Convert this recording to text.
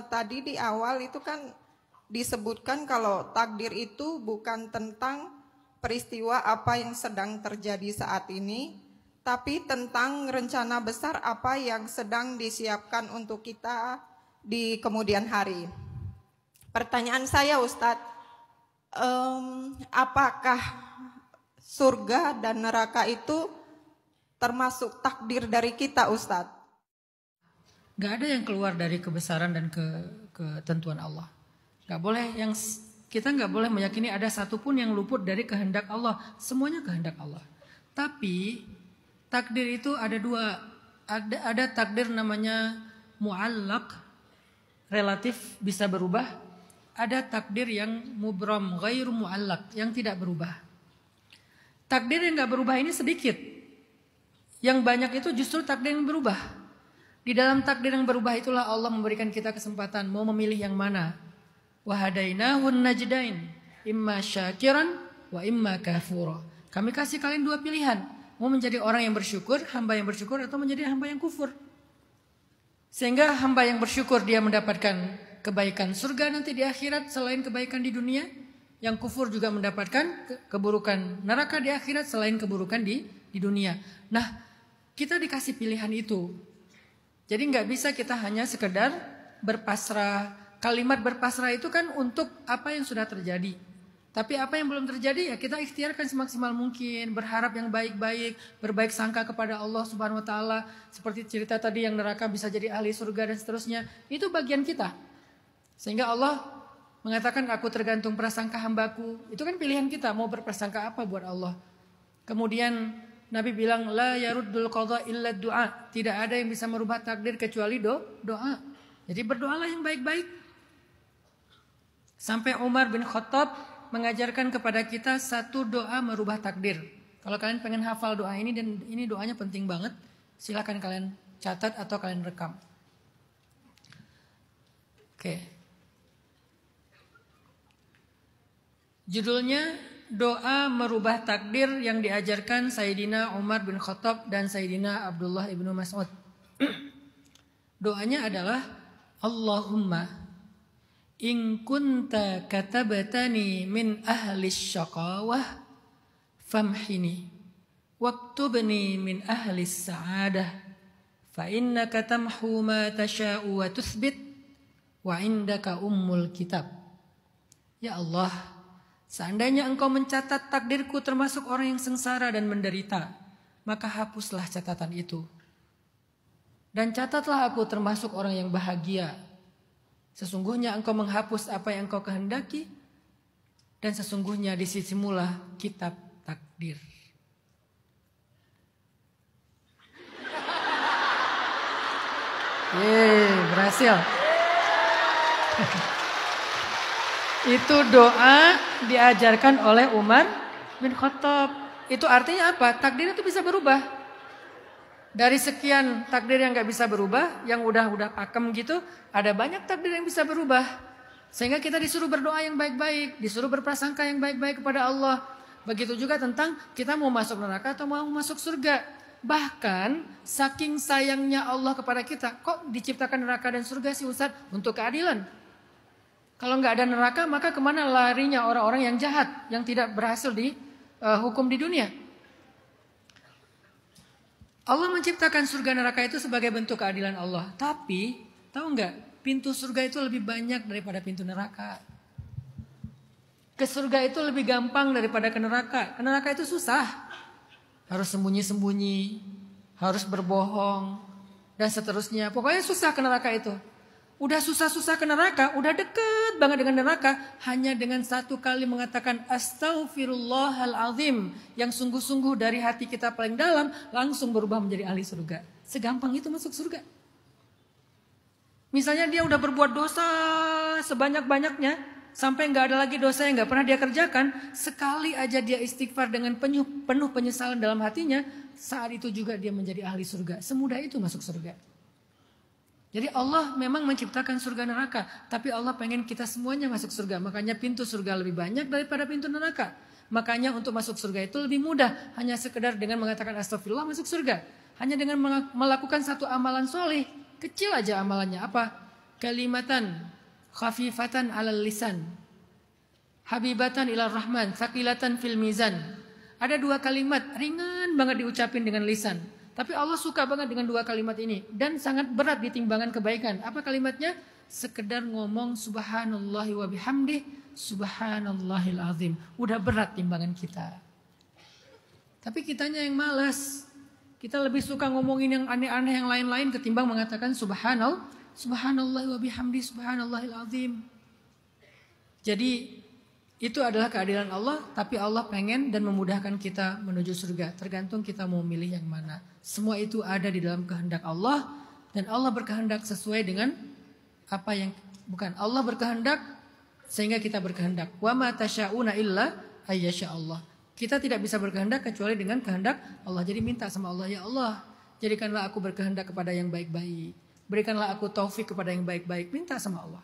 tadi di awal itu kan disebutkan kalau takdir itu bukan tentang peristiwa apa yang sedang terjadi saat ini, tapi tentang rencana besar apa yang sedang disiapkan untuk kita di kemudian hari. Pertanyaan saya Ustadz, apakah surga dan neraka itu termasuk takdir dari kita Ustadz? Gak ada yang keluar dari kebesaran dan ketentuan Allah. Kita nggak boleh meyakini ada satupun yang luput dari kehendak Allah. Semuanya kehendak Allah. Tapi takdir itu ada dua. Ada takdir namanya mu'allaq, relatif bisa berubah. Ada takdir yang mubram, ghairu mu'allaq, yang tidak berubah. Takdir yang nggak berubah ini sedikit. Yang banyak itu justru takdir yang berubah. Di dalam takdir yang berubah itulah Allah memberikan kita kesempatan mau memilih yang mana. Wahadainahun najdain, imma syakiran wa imma kafura. Kami kasih kalian dua pilihan, mau menjadi orang yang bersyukur, hamba yang bersyukur, atau menjadi hamba yang kufur. Sehingga hamba yang bersyukur dia mendapatkan kebaikan surga nanti di akhirat selain kebaikan di dunia. Yang kufur juga mendapatkan keburukan neraka di akhirat selain keburukan di dunia. Nah, kita dikasih pilihan itu. Jadi nggak bisa kita hanya sekedar berpasrah. Kalimat berpasrah itu kan untuk apa yang sudah terjadi. Tapi apa yang belum terjadi ya kita ikhtiarkan semaksimal mungkin. Berharap yang baik-baik, berbaik sangka kepada Allah Subhanahu Wa Taala. Seperti cerita tadi yang neraka bisa jadi ahli surga dan seterusnya. Itu bagian kita. Sehingga Allah mengatakan aku tergantung prasangka hambaku. Itu kan pilihan kita mau berprasangka apa buat Allah. Kemudian Nabi bilang la yaruddul qadha illa du'a. Tidak ada yang bisa merubah takdir kecuali doa. Jadi berdoalah yang baik-baik. Sampai Umar bin Khattab mengajarkan kepada kita satu doa merubah takdir. Kalau kalian pengen hafal doa ini dan ini doanya penting banget, silakan kalian catat atau kalian rekam. Oke. Judulnya doa merubah takdir yang diajarkan Sayyidina Umar bin Khattab dan Sayyidina Abdullah ibnu Mas'ud. Doanya adalah Allahumma in kunta katabatani min ahli syaqawah famhini waktubni min ahli sa'adah fa innaka tamhu ma tasha'u wa tuthbit wa indaka ummul kitab. Ya Allah, seandainya engkau mencatat takdirku termasuk orang yang sengsara dan menderita, maka hapuslah catatan itu. Dan catatlah aku termasuk orang yang bahagia. Sesungguhnya engkau menghapus apa yang engkau kehendaki, dan sesungguhnya di sisimulah kitab takdir. Berhasil. Itu doa diajarkan oleh Umar bin Khattab. Itu artinya apa? Takdir itu bisa berubah. Dari sekian takdir yang gak bisa berubah, yang udah pakem gitu, ada banyak takdir yang bisa berubah. Sehingga kita disuruh berdoa yang baik-baik, disuruh berprasangka yang baik-baik kepada Allah. Begitu juga tentang kita mau masuk neraka atau mau masuk surga. Bahkan saking sayangnya Allah kepada kita, kok diciptakan neraka dan surga sih Ustaz? Untuk keadilan. Kalau nggak ada neraka, maka kemana larinya orang-orang yang jahat, yang tidak berhasil dihukum di dunia? Allah menciptakan surga neraka itu sebagai bentuk keadilan Allah. Tapi, tahu nggak, pintu surga itu lebih banyak daripada pintu neraka. Ke surga itu lebih gampang daripada ke neraka. Ke neraka itu susah. Harus sembunyi-sembunyi, harus berbohong, dan seterusnya. Pokoknya susah ke neraka itu. Udah susah-susah ke neraka, udah deket banget dengan neraka, hanya dengan satu kali mengatakan astaghfirullahalazim yang sungguh-sungguh dari hati kita paling dalam, langsung berubah menjadi ahli surga. Segampang itu masuk surga. Misalnya dia udah berbuat dosa sebanyak-banyaknya, sampai gak ada lagi dosa yang gak pernah dia kerjakan, sekali aja dia istighfar dengan penuh penyesalan dalam hatinya, saat itu juga dia menjadi ahli surga. Semudah itu masuk surga. Jadi Allah memang menciptakan surga neraka, tapi Allah pengen kita semuanya masuk surga. Makanya pintu surga lebih banyak daripada pintu neraka. Makanya untuk masuk surga itu lebih mudah, hanya sekedar dengan mengatakan astagfirullah masuk surga. Hanya dengan melakukan satu amalan soleh, kecil aja amalannya apa? kalimatan khafifatan 'alal lisan, habibatan ilar rahman, thaqilatan fil mizan. Ada 2 kalimat ringan banget diucapin dengan lisan, tapi Allah suka banget dengan 2 kalimat ini dan sangat berat di timbangan kebaikan. Apa kalimatnya? Sekedar ngomong subhanallahi wa bihamdih, subhanallahil azim. Udah berat timbangan kita. Tapi kitanya yang malas. Kita lebih suka ngomongin yang aneh-aneh yang lain-lain ketimbang mengatakan subhanallahi wa bihamdih, subhanallahil azim. Jadi itu adalah keadilan Allah, tapi Allah pengen dan memudahkan kita menuju surga. Tergantung kita mau milih yang mana. Semua itu ada di dalam kehendak Allah, dan Allah berkehendak sesuai dengan apa yang bukan. Allah berkehendak sehingga kita berkehendak. Wa ma tasyauna illa ayyasha Allah. Kita tidak bisa berkehendak kecuali dengan kehendak Allah. Jadi minta sama Allah, ya Allah, jadikanlah aku berkehendak kepada yang baik-baik. Berikanlah aku taufik kepada yang baik-baik. Minta sama Allah.